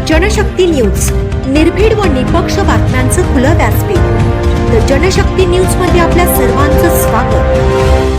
Janshakti news, निर्भीड व निपक्ष बातम्यांचं खुलं व्यासपीठ। द जनशक्ती न्यूज मध्ये आपल्या सर्वांचं स्वागत।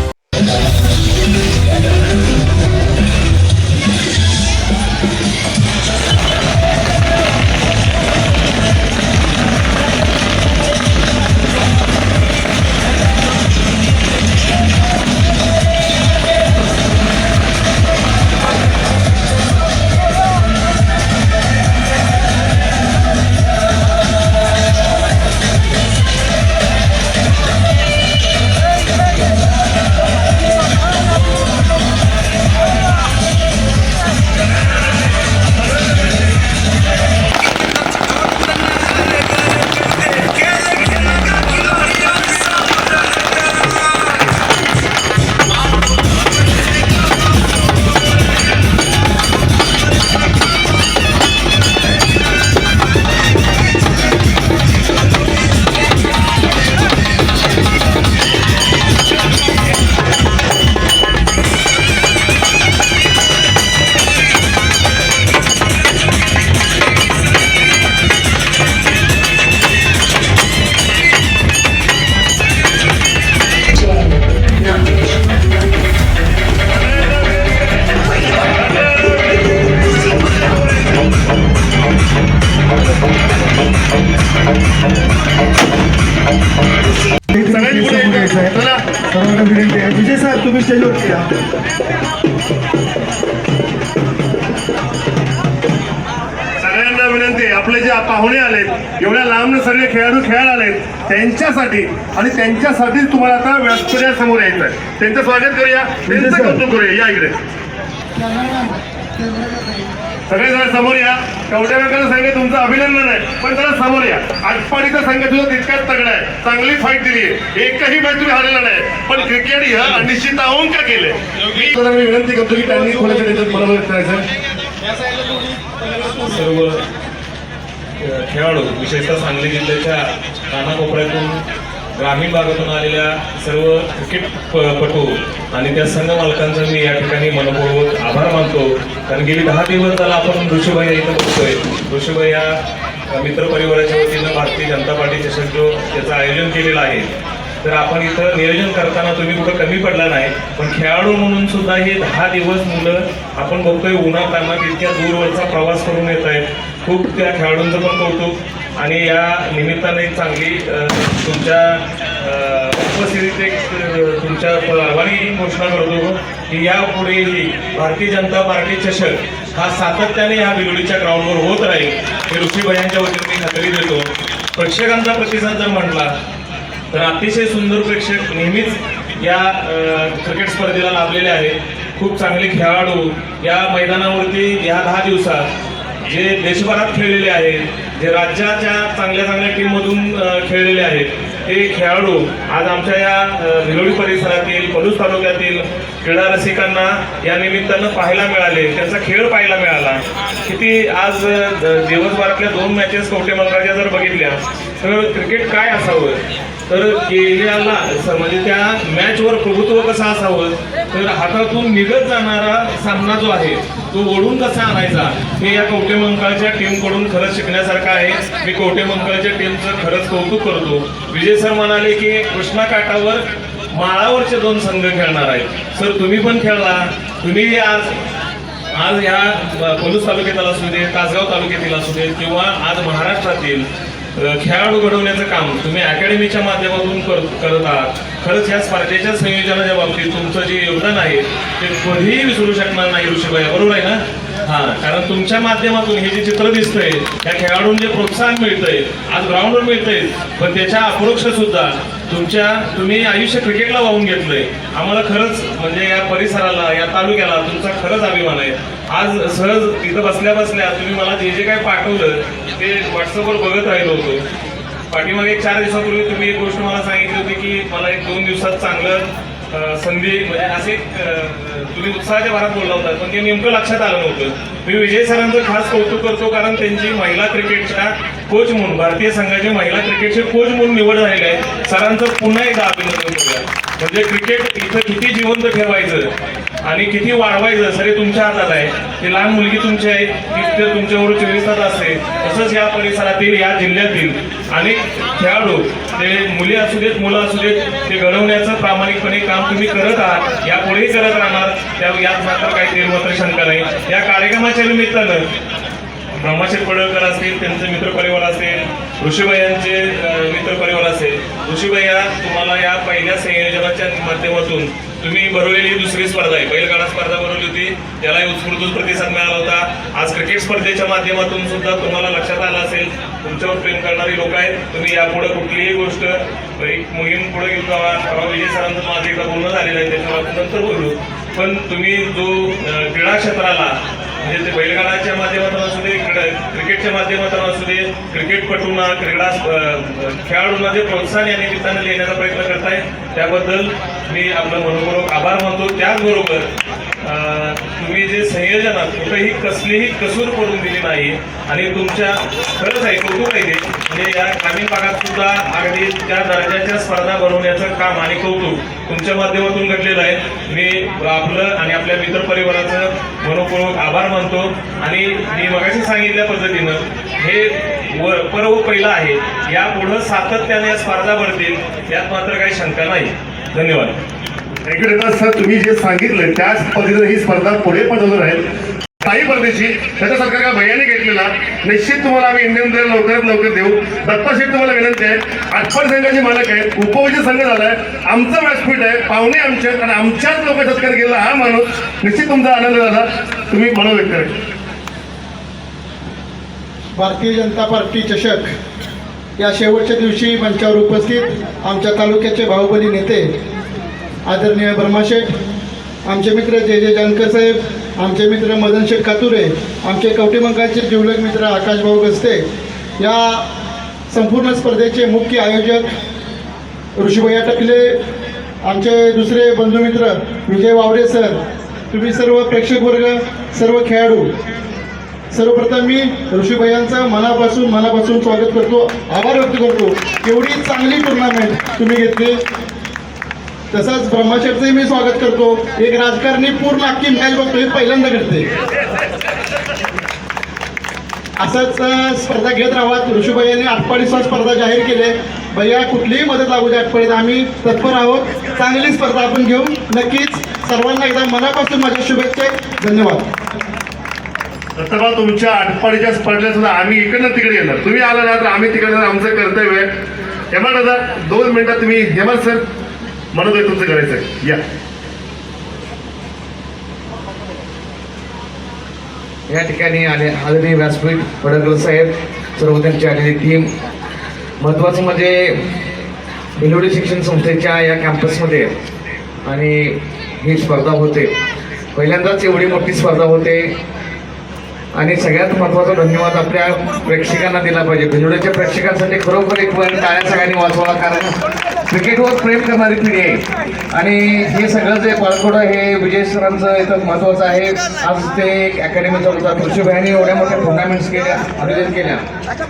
विजय साहेब तुम्ही स्टेजवरती या। सगळ्यांना विनंती आहे, आपले जे पाहुणे आलेत, एवढ्या लांब सगळे खेळाडू खेळायला आलेत, त्यांच्यासाठी आणि त्यांच्यासाठीच तुम्हाला आता व्यासपीठासमोर यायचं आहे। त्यांचं स्वागत करूया, त्यांचं कौतुक करूया। या इकडे सगळेजण समोर या। कवटेकरांचा संघ तुमचं अभिनंदन आहे, पण जरा समोर या। आटपाडीचा संघ तुझा तितकाच तगडा आहे, चांगली फाईट दिली आहे, एकही मॅच तुम्ही हारलेला नाही, पण क्रिकेट ह्या अनिश्चित अंक केले। मी विनंती करतो की त्यांनी थोडंसं त्याच्यात मला मदत करायचं। सर्व खेळाडू विशेषतः सांगली जिल्ह्याच्या कानाकोपऱ्यातून ग्रामीण भागातून आलेल्या सर्व क्रिकेटपटू आणि त्या संघ मालकांचा मी या ठिकाणी मनपूर्वक आभार मानतो। कारण गेली 10 दिवस झाला आपण ऋषीभाई इथं बघतोय। ऋषीभाई या मित्रपरिवाराच्या वतीनं भारतीय जनता पार्टी चषक जो याचं आयोजन केलेलं आहे, तर आपण इथं नियोजन करताना तुम्ही कुठं कमी पडला नाही, पण खेळाडू म्हणून सुद्धा हे 10 दिवस मुलं आपण बघतोय उन्हातान्हात इतक्या दूरवरचा प्रवास करून येत आहेत। खूप त्या खेळाडूंचं पण कौतुक आणि या निमित्ताने एक चांगली तुमच्या उपस्थितीत एक तुमच्या परवानगी घोषणा करतो की यापुढेही भारतीय जनता पार्टी चषक हा सातत्याने या बिलोलीच्या ग्राउंडवर होत राहील, हे ऋषीभाईंच्या वतीने मी खात्री देतो। प्रेक्षकांचा प्रतिसाद जर म्हटला तर अतिशय सुंदर प्रेक्षक नेहमीच या क्रिकेट स्पर्धेला लाभलेले आहेत। खूप चांगले खेळाडू या मैदानावरती या 10 दिवसात जे देशभरात खेळलेले आहेत, जे राज्याच्या चांगल्या चांगल्या टीममधून खेळलेले आहेत, ते खेळाडू आज आमच्या या बिलोली परिसरातील पलूस तालुक्यातील क्रीडा रसिकांना या निमित्तानं पाहायला मिळाले, त्यांचा खेळ पाहायला मिळाला। किती आज दिवसभरातल्या 2 मॅचेस कवटेमंकाळच्या जर बघितल्या तर क्रिकेट काय असावं, तर गेल्याला म्हणजे त्या मॅचवर प्रभुत्व कसं असावं, तर हातातून निघत जाणारा सामना जो आहे तो ओढून कसा आणायचा, हे या कवटेमंकाळच्या टीमकडून खरंच शिकण्यासारखं आहे। मी कवटेमंकाळच्या टीमचं खरंच कौतुक करतो। विजय सर म्हणाले की कृष्णा काठावर माळावरचे 2 संघ खेळणार आहेत। सर तुम्ही पण खेळला, तुम्ही आज या पलूस तालुक्यातील असू दे, तासगाव तालुक्यातील असू दे किंवा आज महाराष्ट्रातील खेळाडू घडवण्याचं काम तुम्ही अकॅडमीच्या माध्यमातून करत आहात। खरंच या स्पर्धेच्या संयोजनाच्या बाबतीत तुमचं जे योगदान आहे ते कधीही विसरू शकणार नाही ऋषीभाई, बरोबर आहे ना? कारण तुमच्या माध्यमातून हे जे चित्र दिसतंय, त्या खेळाडूंना जे प्रोत्साहन मिळतंय आज ग्राउंडवर मिळतंय, पण त्याच्या अपरोक्ष सुद्धा तुम्ही आयुष्य क्रिकेटला वाहून घेतलंय। आम्हाला खरंच म्हणजे या परिसराला, या तालुक्याला तुमचा खरंच अभिमान आहे। आज सहज इथं बसल्या बसल्या तुम्ही मला जे काय पाठवलं ते व्हॉट्सअपवर बघत राहिलो होतो। पाठीमागे 4 दिवसापूर्वी तुम्ही एक गोष्ट मला सांगितली होती की मला एक 2 दिवसात चांगलं संधी म्हणजे असे तुम्ही उत्साहाच्या भरात बोलला होता, पण ते नेमकं लक्षात आलं नव्हतं। मी विजय सरांचं खास कौतुक करतो, कारण त्यांची महिला क्रिकेटच्या कोच म्हणून, भारतीय संघाचे महिला क्रिकेटचे कोच म्हणून निवड झालेली आहे। सरांचं पुन्हा एकदा अभिनंदन करूया। म्हणजे क्रिकेट इथं किती जिवंत ठेवायचं आणि किती वाढवायचं सगळे तुमच्या हातात आहे. ती लहान मुलगी तुमची आहे, ती तर तुमच्यावर 24 तास असते. तसंच या परिसरातील या जिल्ह्यातील अनेक खेळाडू ते मुली असू देत मुलं असू देत ते घडवण्याचं प्रामाणिकपणे काम तुम्ही करत आहात, यापुढेही करत राहणार. त्या यात मात्र काही तेरमात्र शंका नाही. या कार्यक्रमाच्या निमित्तानं ब्रह्माशेठ पडळकर असतील, त्यांचे मित्रपरिवार असेल, ऋषीबाईंचे मित्रपरिवार असेल, ऋषीबाईया तुम्हाला या पहिल्या संयोजनाच्या माध्यमातून तुम्ही भरवलेली दुसरी स्पर्धा आहे. बैलगाडा स्पर्धा भरवली होती, त्याला उत्स्फूर्त प्रतिसाद मिळाला होता. आज क्रिकेट स्पर्धेच्या माध्यमातून सुद्धा तुम्हाला लक्षात आलं असेल, तुमच्यावर प्रेम करणारी लोक आहेत. तुम्ही यापुढे कुठलीही गोष्ट एक मोहीम पुढे घेऊन जावा. विजय सरांचं माझं एकदा बोलणं झालेलं आहे, त्याच्यावर आपण नंतर बोलू. पण तुम्ही जो क्रीडा क्षेत्राला म्हणजे ते बैलगाडाच्या माध्यमातून असू दे, क्रिकेटच्या माध्यमातून असू दे, क्रिकेटपटूंना क्रीडा खेळाडूंना जे प्रोत्साहन या निमित्तानं देण्याचा प्रयत्न करताय त्याबद्दल मी आपलं मनपूर्वक आभार मानतो. त्याचबरोबर तुम्ही जे संयोजनात कुठेही कसलीही कसूर पडून दिली नाही आणि तुमच्या खरंच आहे कौतुक आहे ते. म्हणजे या ग्रामीण भागात सुद्धा अगदी त्या दर्जाच्या स्पर्धा बनवण्याचं काम आणि कौतुक तुमच्या माध्यमातून घडलेलं आहे. मी आपलं आणि आपल्या मित्रपरिवाराचं मनपूर्वक आभार मानतो. आणि मी मगाशी सांगितल्या पद्धतीनं हे पर्व पहिलं आहे, यापुढं सातत्याने या स्पर्धा भरतील यात मात्र काही शंका नाही. धन्यवाद. Thank you sir. तुम्ही जे सांगितलं त्याच पद्धतीने ही स्पर्धा पुढे पण चालू राहील. काही परदेशी त्याचा सरकार का भैयाने घेतलेला निश्चित तुम्हाला आम्ही इंडियन प्लेअर लवकरात लवकर देऊ. दत्ता शेठ तुम्हाला विनंती आहे, आठवड संघाचे मालक आहेत, उपविजय संघ झालाय, आमचं व्यासपीठ आहे, पाहुणे आमचे आणि आमच्याच लोक सत्कार केलेला हा माणूस निश्चित तुमचा आनंद झाला. तुम्ही म्हणू व्यक्त करा. भारतीय जनता पार्टी चषक या शेवटच्या दिवशी मंचावर उपस्थित आमच्या तालुक्याचे बाहुबली नेते आदरणीय ब्रह्माशेठ, आमचे मित्र जे जानकर साहेब, आमचे मित्र मदन शेठ कातुरे, आमचे कवठेमंकाळचे जिवलग मित्र आकाश भाऊ गस्ते, या संपूर्ण स्पर्धेचे मुख्य आयोजक ऋषीभैया टकले, आमचे दुसरे बंधुमित्र विजय वावरे सर, तुम्ही सर्व प्रेक्षक वर्ग, सर्व खेळाडू, सर्वप्रथम मी ऋषीभैयांचं मनापासून स्वागत करतो, आभार व्यक्त करतो. एवढी चांगली टुर्नामेंट तुम्ही घेतली. तसंच ब्रह्माशेठचंही मी स्वागत करतो. एक राजकारणी पूर्ण अख्खी मॅच बघतो, हे पहिल्यांदा घडते. असंच स्पर्धा घेत राहावं. ऋषीभैयांनी आटपाडीसह स्पर्धा जाहीर केले. भैया कुठलीही मदत लागू दे आटपाडीत, आम्ही तत्पर आहोत. चांगली स्पर्धा आपण घेऊ नक्कीच. सर्वांना एकदा मनापासून माझ्या शुभेच्छा. धन्यवाद. दत्तभाऊ, तुमच्या आटपाडीच्या स्पर्धेला सुद्धा आम्ही इकडनं तिकडे येणार. तुम्ही आला ना तर आम्ही तिकडे येणार, आमचं कर्तव्य आहे. हेमा दादा 2 मिनिटात तुम्ही. हेमा सर म्हणत आहे तुमचं करायचं आहे, या. या ठिकाणी आदरणीय व्यासपीठ पडळकर साहेब, सर्व त्यांची आलेली टीम, महत्त्वाचं म्हणजे भिलोडी शिक्षण संस्थेच्या या कॅम्पसमध्ये आणि ही स्पर्धा होते. पहिल्यांदाच एवढी मोठी स्पर्धा होते आणि सगळ्यात महत्त्वाचा धन्यवाद आपल्या प्रेक्षकांना दिला पाहिजे. भिलोडीच्या प्रेक्षकांसाठी खरोखर एक वेळ टाळ्या सगळ्यांनी वाजवा, कारण क्रिकेटवर प्रेम करणारी पिढी आहे. आणि हे सगळं जे पाळखोडं हे विजय सरांचं इथं महत्त्वाचं आहे. आज ते एक अकॅडमी चालवतात. ऋषीभाईंनी एवढ्या मोठ्या टुर्नामेंट्स केल्या, आयोजन केल्या,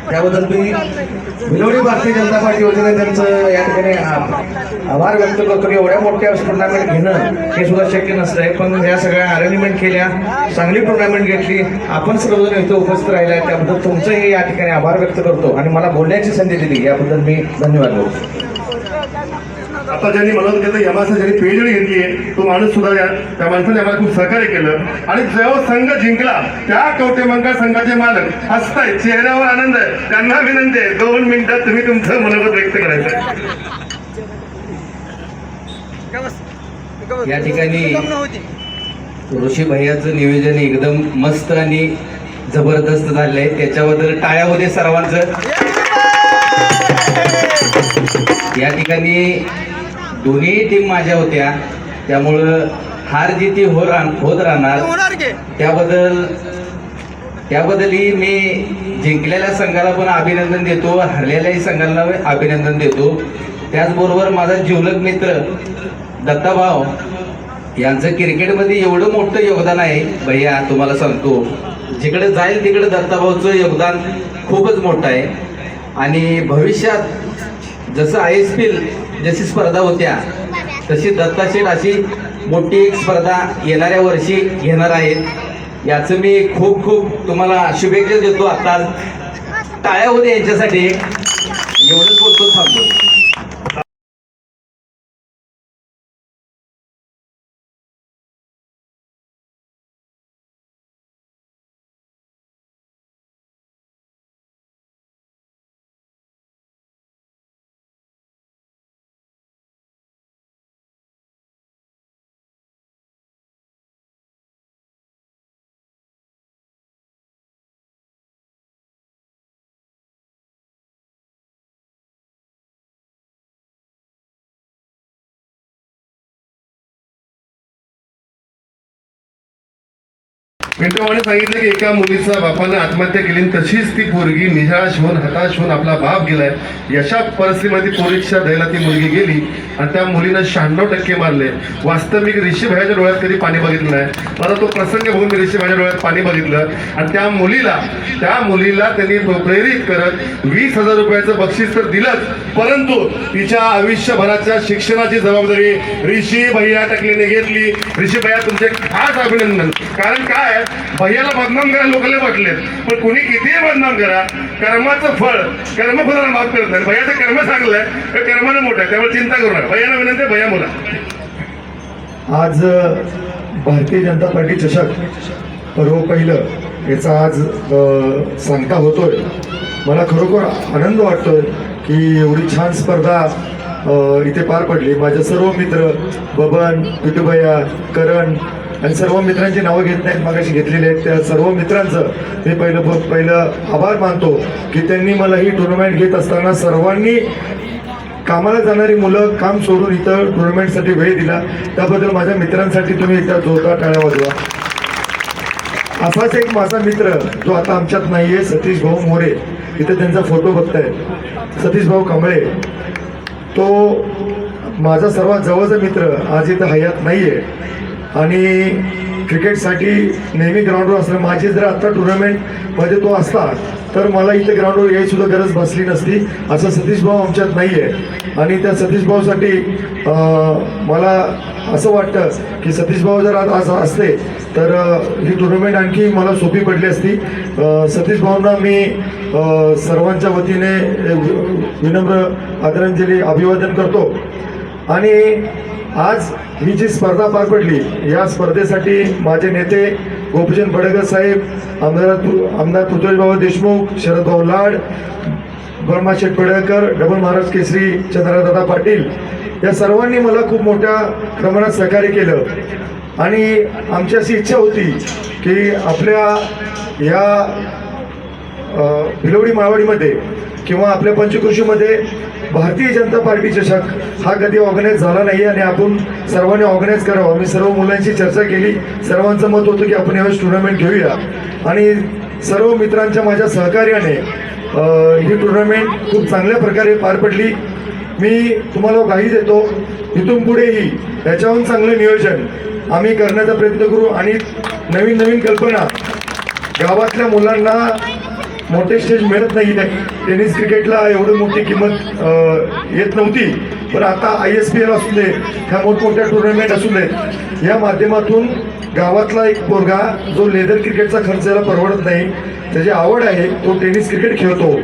त्याबद्दल मी भिलोडी भारतीय जनता पार्टी वतीने त्यांचं या ठिकाणी आभार व्यक्त करतो. एवढ्या मोठ्या टुर्नामेंट घेणं हे सुद्धा शक्य नसतंय, पण या सगळ्या अरेंजमेंट केल्या, चांगली टुर्नामेंट घेतली, आपण सर्वजण इथं उपस्थित राहिला, त्याबद्दल तुमचंही या ठिकाणी आभार व्यक्त करतो. आणि मला बोलण्याची संधी दिली याबद्दल मी धन्यवाद देतो. आता ज्यांनी म्हणत होतं यमाचं ज्यांनी पेजळी घेतली आहे तो माणूस सुद्धा त्या माणसाने आम्हाला खूप सहकार्य केलं. आणि जेव्हा संघ जिंकला त्या कवठेमंकाळ संघाचे मालक हसताय, चेहऱ्यावर आनंद आहे. त्यांना विनंती आहे 2 मिनिटात तुम्ही तुमचं मनोगत व्यक्त करायचं. या ठिकाणी ऋषी भैयाचं नियोजन एकदम मस्त आणि जबरदस्त झालंय. त्याच्याबद्दल टाळ्या होते सर्वांचं. या ठिकाणी दोन्ही टीम माझ्या होत्या, त्यामुळं हार जिती होत राहणार. त्याबद्दलही मी जिंकलेल्या संघाला पण अभिनंदन देतो, हरलेल्याही संघाला अभिनंदन देतो. त्याचबरोबर माझा जिवलग मित्र दत्ताभाऊ यांचं क्रिकेटमध्ये एवढं मोठं योगदान आहे भैया, तुम्हाला सांगतो. जिकडे जाईल तिकडे दत्ताभाऊचं योगदान खूपच मोठं आहे. आणि भविष्यात जसं ISPL जशी स्पर्धा होत्या तशी दत्ताशेठ अशी मोठी एक स्पर्धा येणाऱ्या वर्षी घेणार आहेत. याचं मी खूप खूप तुम्हाला शुभेच्छा देतो. आता टाळ्या होते यांच्यासाठी. एवढंच बोलतो, थांबतो. मित्रमाने सांगितलं की एका मुलीचा बापानं आत्महत्या केली आणि तशीच ती पोरगी निराश होऊन हताश होऊन आपला बाप गेलाय. अशा परिस्थितीमध्ये परीक्षा द्यायला ती मुलगी गेली आणि त्या मुलीनं 96% मारले. वास्तविक ऋषी भाईच्या डोळ्यात कधी पाणी बघितलं नाही. मला तो प्रसंग बघून मी ऋषी भाईच्या डोळ्यात पाणी बघितलं आणि त्या मुलीला त्यांनी प्रेरित करत 20,000 रुपयाचं बक्षीस तर दिलंच, परंतु तिच्या आयुष्यभराच्या शिक्षणाची जबाबदारी ऋषी भैया टकलेने घेतली. ऋषी भैया तुमचे खास अभिनंदन. कारण काय, भैयाला बदनाम करायला लोकांना वाटले, पण कुणी कितीही बदनाम करा, कर्माचं फळ कर्मफलाला माफ करत नाही. भैयाचं कर्म चांगलंय, कर्मानं मोठं आहे, त्यामुळे चिंता करू नका. भैयाला विनंती आहे, भैया बोला. आज भारतीय जनता पार्टी चषक पर्व पहिलं याचा आज सांगता होतोय. मला खरोखर आनंद वाटतोय की एवढी छान स्पर्धा इथे पार पडली. माझे सर्व मित्र बबन, पिटूभैया, करण आणि सर्व मित्रांची नावं घेत नाहीत, मागाशी घेतलेली आहेत. त्या सर्व मित्रांचं मी पहिलं आभार मानतो की त्यांनी मला ही टुर्नामेंट घेत असताना सर्वांनी कामाला जाणारी मुलं काम सोडून इथं टुर्नामेंटसाठी वेळ दिला. त्याबद्दल माझ्या मित्रांसाठी तुम्ही एकदा जोरदार टाळ्या वाजवा. असाच एक माझा मित्र जो आता आमच्यात नाही आहे, सतीश भाऊ मोरे, इथे त्यांचा फोटो बघताय, सतीश भाऊ कांबळे. तो माझा सर्वात जवळचा मित्र आज इथं हयात नाही आहे आणि क्रिकेटसाठी नेहमी ग्राउंडवर असणार. माझी जर आत्ता टुर्नामेंटमध्ये तो असता तर मला इथे ग्राउंडवर यायची सुद्धा गरज बसली नसती. असं सतीश भाऊ आमच्यात नाही आहे आणि त्या सतीश भाऊसाठी मला असं वाटतं की सतीश भाऊ जर आज असते तर ही टुर्नामेंट आणखी मला सोपी पडली असती. सतीश भाऊंना मी सर्वांच्या वतीने विनम्र आदरांजली अभिवादन करतो. आणि आज ही जी स्पर्धा पार पडली, या स्पर्धेसाठी माझे नेते गोपीचंद पडळकर साहेब, आमदार पृथ्वीराज देशमुख, शरद भाऊ लाड, ब्रह्माशेठ पडळकर, डबल महाराज केसरी चंद्रदादा पाटील, या सर्वांनी मला खूप मोठ्या प्रमाणात सहकार्य केलं. आणि आमची अशी इच्छा होती की आपल्या या भिलवडी माळवाडीमध्ये किंवा आपल्या पंचकृषीमध्ये भारतीय जनता पार्टी चषक हा कधी ऑर्गनाईज झाला नाही आणि आपण सर्वांनी ऑर्गनाईज करावं. आम्ही सर्व मुलांशी चर्चा केली. सर्वांचं मत होतं की आपण यावेळेस टुर्नामेंट घेऊया आणि सर्व मित्रांच्या माझ्या सहकार्याने ही टुर्नामेंट खूप चांगल्या प्रकारे पार पडली. मी तुम्हाला ग्वाही देतो, इथून पुढेही याच्याहून चांगलं नियोजन आम्ही करण्याचा प्रयत्न करू आणि नवीन नवीन कल्पना. गावातल्या मुलांना मोठे स्टेज मिळत नाही आहे. टेनिस क्रिकेटला एवढी मोठी किंमत येत नव्हती, पण आता ISPL असू दे, ह्या मोठमोठ्या टुर्नामेंट असू दे, या माध्यमातून गावातला एक पोरगा जो लेदर क्रिकेटचा खर्च याला परवडत नाही, त्याची आवड आहे, तो टेनिस क्रिकेट खेळतो.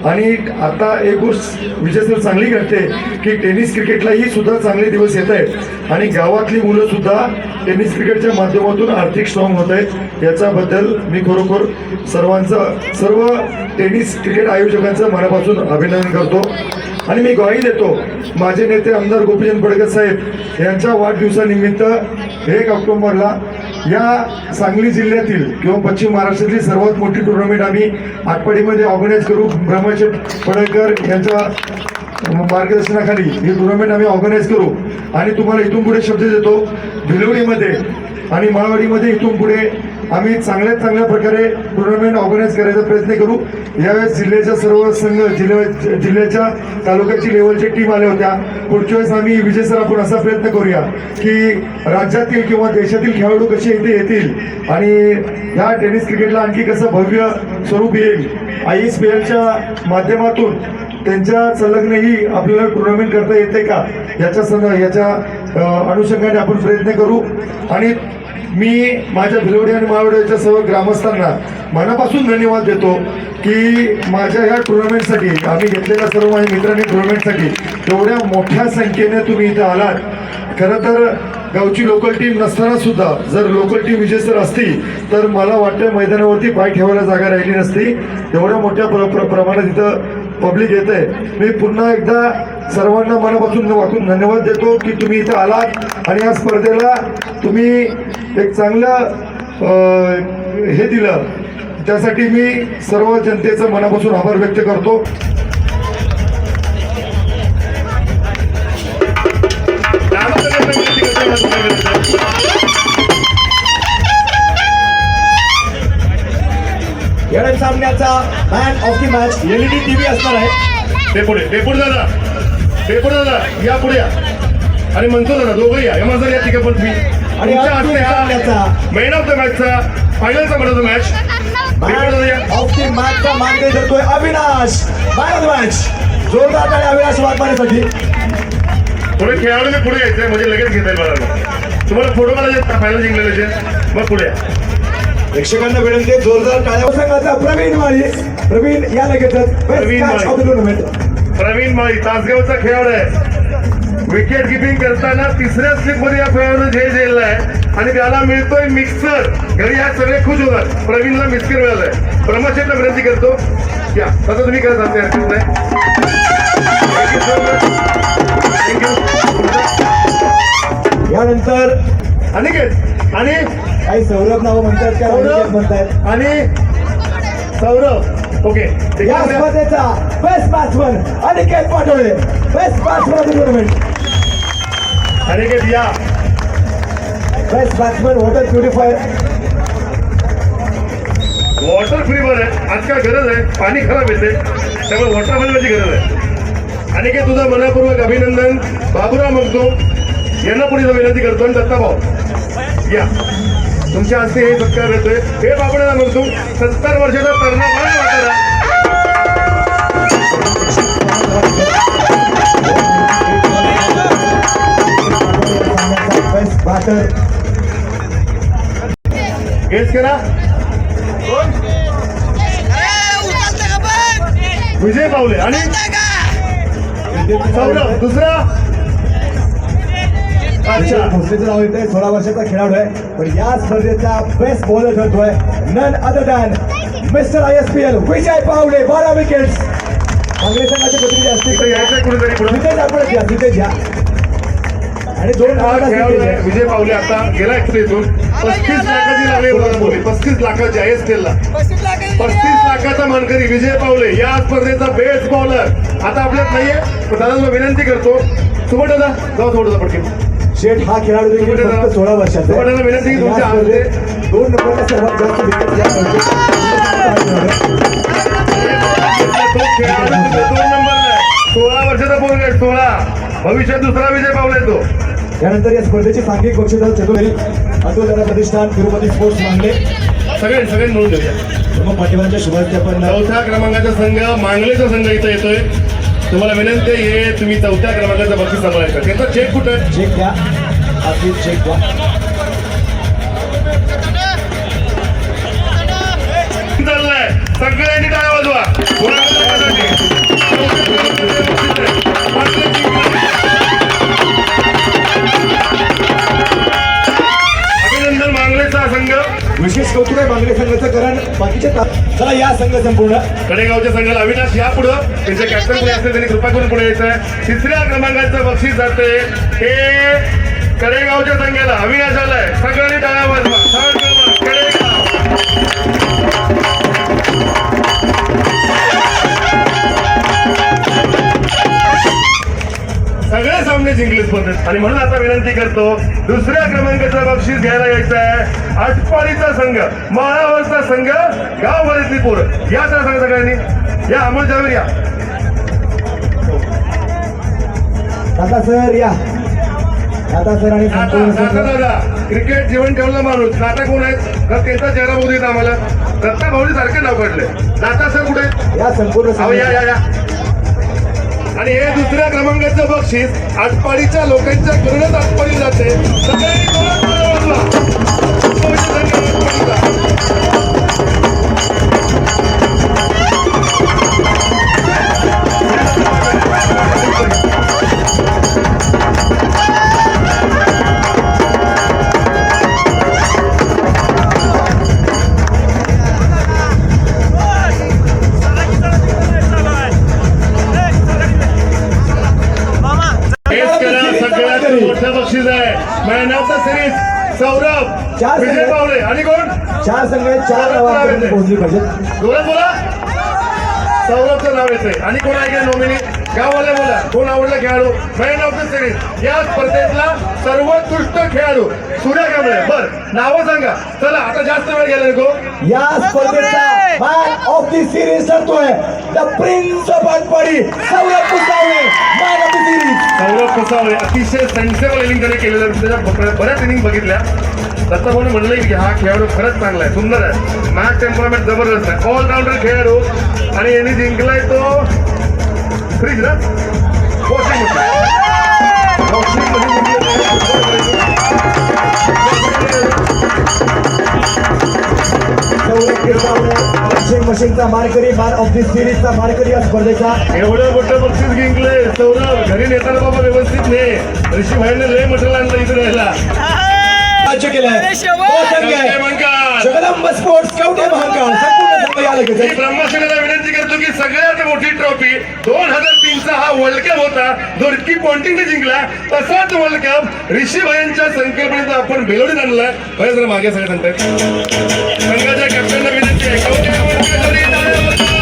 आणि आता एक गोष्ट विशेष चांगली घडते की टेनिस क्रिकेटलाही सुद्धा चांगले दिवस येत आहेत आणि गावातली मुलं सुद्धा टेनिस क्रिकेटच्या माध्यमातून आर्थिक स्ट्रॉंग होत आहेत. याच्याबद्दल मी खरोखर सर्व टेनिस क्रिकेट आयोजकांचं मनापासून अभिनंदन करतो. आणि मी ग्वाही देतो, माझे नेते आमदार गोपीचंद पडळकर साहेब यांच्या वाढदिवसानिमित्त 1 ऑक्टोबरला या सांगली जिल्ह्यातील किंवा पश्चिम महाराष्ट्रातली सर्वात मोठी टुर्नामेंट आम्ही आटपाडीमध्ये ऑर्गनाईज करू. ब्रह्माशेठ पडळकर यांच्या मार्गदर्शनाखाली ही टुर्नामेंट आम्ही ऑर्गनाईज करू. आणि तुम्हाला इथून पुढे शब्द देतो, भिलवडीमध्ये आणि माळवाडीमध्ये इथून पुढे आम्ही चांगल्यात चांगल्या प्रकारे टुर्नामेंट ऑर्गनाईज करायचा प्रयत्न करू. यावेळेस जिल्ह्याच्या सर्व संघ, जिल्ह्याच्या तालुक्याची लेवलची टीम आल्या होत्या. पुढच्या वेळेस आम्ही विजय सर आपण असा प्रयत्न करूया की राज्यातील किंवा देशातील खेळाडू कसे इथे येतील आणि ह्या टेनिस क्रिकेटला आणखी कसं भव्य स्वरूप येईल. ISPLच्या माध्यमातून त्यांच्या संलग्नही आपल्याला टुर्नामेंट करता येते का याच्या अनुषंगाने आपण प्रयत्न करू. आणि मी माझ्या भिलवडी आणि मावड्याच्या सर्व ग्रामस्थांना मनापासून धन्यवाद देतो की माझ्या ह्या टुर्नामेंटसाठी आम्ही घेतलेल्या सर्व माझ्या मित्रांनी टुर्नामेंटसाठी एवढ्या मोठ्या संख्येने तुम्ही इथं आलात. खरं तर गावची लोकल टीम नसताना सुद्धा जर लोकल टीम विजेसर असती तर मला वाटतं मैदानावरती पाय ठेवायला जागा राहिली नसती. एवढ्या मोठ्या प्रमाणात इथं पब्लिक येत आहे. मी पुन्हा एकदा सर्वांना मनापासून वाकून धन्यवाद देतो की तुम्ही इथं आलात आणि या स्पर्धेला तुम्ही एक चांगलं हे दिलं. त्यासाठी मी सर्व जनतेचं मनापासून आभार व्यक्त करतो. या सामन्याचा man of the match LED TV असणार आहे. डेपुट दादा या पुढे या आणि म्हणतो दादा दोघं या एमआर या तिघं पण मी आणि मेन ऑफ द मॅचचा फायनलचा म्हणतो मॅच ऑफ द मॅचचा मानकरी धरतोय Avinash. Man of the match जोरदार टाळ्या अविनाश वाघमारेसाठी. थोडे खेळाडू पुढे यायचंय म्हणजे लगेच घेता येईल मला. तुम्हाला फोटो काढायचे फायनल जिंकलेले मग पुढे या. प्रेक्षकांना विनंती जोरदार टाळ्या. संघाचा प्रवीण माळी. प्रवीण या लगेचच प्रवीण माळी तासगावचा खेळाडू आहे. विकेट किपिंग करताना तिसऱ्या स्लिप मध्ये या खेळाडूने झेल झेलला आहे आणि त्याला मिळतोय मिक्सर. घरी या सगळे खुश होतात. प्रवीणला मिक्सर मिळालाय. ब्रह्मशेठला विनंती करतो या तसं तुम्ही करत असते हरकत नाही. यानंतर अनिकेत आणि काही सौरभ नाव म्हणतात त्या म्हणतात आणि सौरभ ओके. या स्पर्धेचा best batsman Aniket Patole. Best batsman tournament. Aniket या best batsman water purifier. Water फ्रीवर आहे. आजकाल गरज आहे. पाणी खराब येते त्यामुळे वॉटर फ्रीवरची गरज आहे. अनिकेत तुझं मनपूर्वक अभिनंदन. बाबुराव मगदूम यांना पुढे विनंती करतो आणि दत्ताभाऊ या तुमच्या हस्ते हे सत्कार येतोय. हे बाबुराव मगदूम 70 वर्षाचा तरुण बेस्ट बॅटर. गेस करा विजय पावले आणि सौरभ दुसरा. अच्छा भोसलेचं नाव येतंय. 16 वर्षाचा खेळाडू आहे पण या स्पर्धेचा बेस्ट बॉलर ठरतोय none other than mister ISPL Vijay Pawale. 12 wickets. Congress संघाचे प्रतिनिधी असतील यायचं कुठेतरी पुढे तिथेच आपण या तिथेच या. आणि 2 खेळाडू आहे विजय पावले. आता गेला ऍक्च्युली इथून 35 लाखाची लागली बोली. 35 लाखाची ISPL ला 35 लाखाचा मानकरी विजय पावले या स्पर्धेचा बेस्ट बॉलर आता आपल्यात नाहीये. पण दादा तुला विनंती करतो सुमन दादा जाऊ थोडं पटकन. शेठ हा खेळाडू देखील फक्त 16 वर्षाचा आहे. तुम्हाला विनंती की तुमच्या स्पर्धेत 2 नंबरला सर्वात जास्त विकेट या तो खेळाडू 2 नंबरला आहे. 16 वर्षाचा पोरगा आहे. 16 भविष्यात दुसरा विजय पावले तो. त्यानंतर या स्पर्धेची सांघिक बक्षिसाल चतुर्वेदी अतुल दादा प्रतिष्ठान तिरुपती स्पोर्ट्स मांगले सगळे मिळून देऊया. प्रमुख पाठिंबाच्या शुभार्थ्यापन 4थ्या क्रमांकाचा संघ मांगलेचा संघ इथं येतोय. तुम्हाला विनंती आहे तुम्ही 4थ्या क्रमांकाचा बक्षीस सांभाळायचा. त्याचा चेक कुठं आहे? चेक द्या. आधी चेक द्या. चाललाय सगळ्यांनी टाळ्या वाजवा. अभिनंदन मांगलेचा संघ. विशेष कौतुक आहे मांगले संघाचं कारण बाकीचे चला या संघ संपूर्ण कडेगावच्या संघाला अविनाश या पुढं त्यांचे कॅप्टन पुढे असते त्यांनी कृपा करून पुढे यायचं आहे. 3ऱ्या क्रमांकाचं बक्षीस जाते हे कडेगावच्या संघाला. अविनाश आलाय. सगळ्यांनी टाळ्या वाजवा. कडेगाव सगळे सामने जिंकले स्पर्धेत आणि म्हणून आता विनंती करतो 2ऱ्या क्रमांकाचं बक्षीस घ्यायला यायचं आहे आटपाडीचा संघ माळावरचा संघ गाव भरतली पोरं या त्या संघ सगळ्यांनी या. अमोल जावेर या. दादा सर या. दादा सर आणि दादा क्रिकेट जीवन ठेवलं माणूस. दादा कोण आहेत तर त्यांचा चेहरा बघू देत आम्हाला. दत्ता भाऊनी सारखे नाव काढले. दादा सर कुठे या संपूर्ण या या या आणि हे दुसऱ्या क्रमांकाचं बक्षीस आटपाडीच्या लोकांच्या कडूनच आटपाडी जाते. सगळ्यांनी जोरात टाळ्या वाजवा. सगळ्यात मोठं बक्षीस आहे. Man of the series Saurabh Vijay Pawale आणि कोण 4 संघ आहेत, 4 नावांपर्यंत पोहोचली पाहिजे. जोरात बोला. सौरभचं नाव येते आणि कोण आहे का नॉमिनी गाववाले बोला. कोण आवडला खेळाडू मॅन ऑफ द सिरीज या स्पर्धेतला सर्वोत्कृष्ट खेळाडू सूर्या कांबळे. बर नावं सांगा. चला आता जास्त वेळ गेला नको. या स्पर्धेचा मॅन ऑफ दी सिरीज ठरतोय the prince of Atpadi Saurabh Kusavale, man of the series. Saurabh Kusavale अतिशय सेन्सेबल इनिंग त्याने केलेलं. त्याच्या बऱ्याच इनिंग बघितल्या. दत्ताभाऊने म्हणलंय की हा खेळाडू खरंच चांगला आहे, सुंदर आहे, मॅच टेम्परामेंट जबरदस्त आहे, ऑलराऊंडर खेळाडू. आणि यांनी जिंकलाय तो फ्रीज ना वॉशिंग सौरभ कुसावळे वॉशिंग मशीनचा मारकरी, मॅन ऑफ दी सिरीजचा मारकरी या स्पर्धेचा. एवढं मोठं बक्षीस जिंकलंय सौरभ. घरी नेताना बाबा व्यवस्थित ने ऋषी भाईने लय मटेरियल आणलं इकडे यायला. राज्य केलंय तो संघ आहे जगदंब स्पोर्ट्स कवठे महांकाळ. संपूर्ण संघ या लगेच मी ब्रह्मसेनेला विनंती करतो की सगळ्यात मोठी ट्रॉफी 2003चा हा वर्ल्ड कप होता जो इतकी पॉइंटिंगने जिंकला. तसाच वर्ल्ड कप ऋषीभाईंच्या संकल्पनेत आपण बेलोडीत आणला. भय जरा मागे सगळं सांगतात. संघाच्या कॅप्टनला विनंती आहे कवठे महांकाळ टाळ्या वाजवा.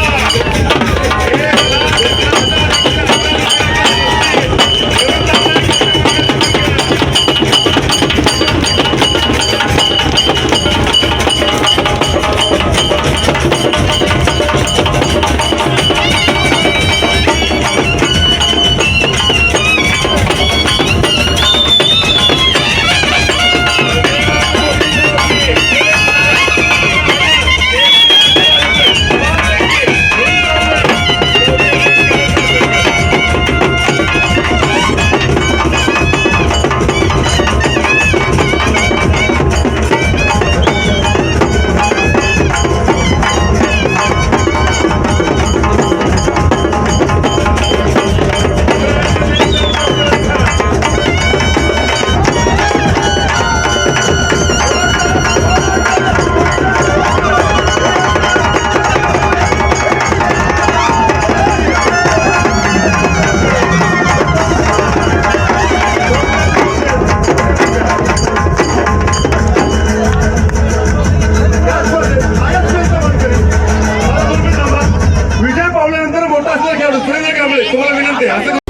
विजय पावल्यानंतर मोठा असलेला खेळाडू सुरेंद्र कांबळे तुम्हाला विनंती आहे.